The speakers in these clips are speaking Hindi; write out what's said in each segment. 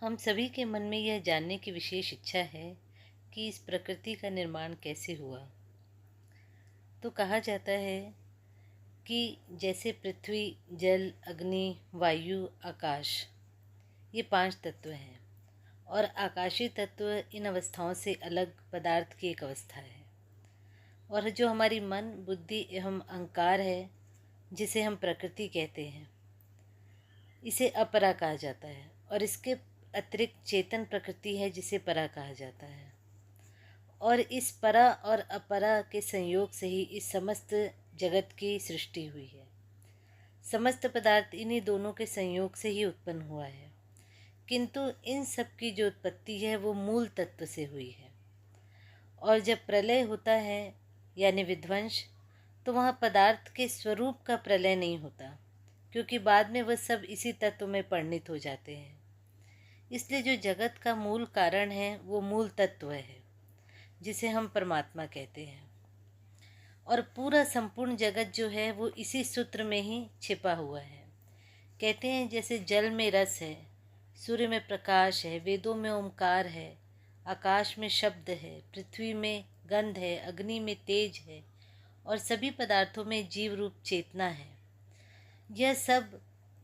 हम सभी के मन में यह जानने की विशेष इच्छा है कि इस प्रकृति का निर्माण कैसे हुआ। तो कहा जाता है कि जैसे पृथ्वी, जल, अग्नि, वायु, आकाश, ये 5 तत्व हैं और आकाशीय तत्व इन अवस्थाओं से अलग पदार्थ की एक अवस्था है। और जो हमारी मन, बुद्धि एवं अहंकार है, जिसे हम प्रकृति कहते हैं, इसे अपरा कहा जाता है। और इसके अतिरिक्त चेतन प्रकृति है, जिसे परा कहा जाता है। और इस परा और अपरा के संयोग से ही इस समस्त जगत की सृष्टि हुई है। समस्त पदार्थ इन्हीं दोनों के संयोग से ही उत्पन्न हुआ है, किंतु इन सब की जो उत्पत्ति है वो मूल तत्व से हुई है। और जब प्रलय होता है यानी विध्वंस, तो वहाँ पदार्थ के स्वरूप का प्रलय नहीं होता, क्योंकि बाद में वह सब इसी तत्व में परिणित हो जाते हैं। इसलिए जो जगत का मूल कारण है वो मूल तत्व है, जिसे हम परमात्मा कहते हैं। और पूरा संपूर्ण जगत जो है वो इसी सूत्र में ही छिपा हुआ है। कहते हैं जैसे जल में रस है, सूर्य में प्रकाश है, वेदों में ओमकार है, आकाश में शब्द है, पृथ्वी में गंध है, अग्नि में तेज है और सभी पदार्थों में जीव रूप चेतना है। यह सब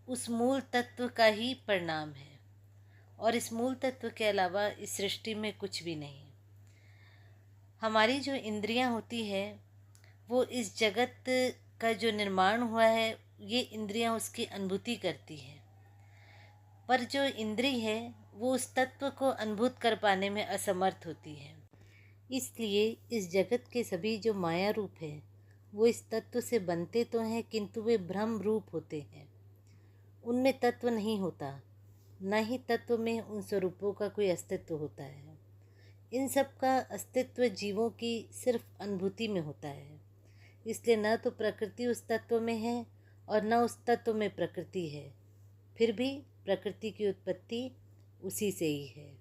उस मूल तत्व का ही परिणाम है और इस मूल तत्व के अलावा इस सृष्टि में कुछ भी नहीं। हमारी जो इंद्रियां होती है वो इस जगत का जो निर्माण हुआ है, ये इंद्रियां उसकी अनुभूति करती हैं, पर जो इंद्री है वो उस तत्व को अनुभूत कर पाने में असमर्थ होती है। इसलिए इस जगत के सभी जो माया रूप है वो इस तत्व से बनते तो हैं, किंतु वे भ्रम रूप होते हैं। उनमें तत्व नहीं होता, न ही तत्व में उन स्वरूपों का कोई अस्तित्व होता है। इन सब का अस्तित्व जीवों की सिर्फ अनुभूति में होता है। इसलिए न तो प्रकृति उस तत्व में है और न उस तत्व में प्रकृति है, फिर भी प्रकृति की उत्पत्ति उसी से ही है।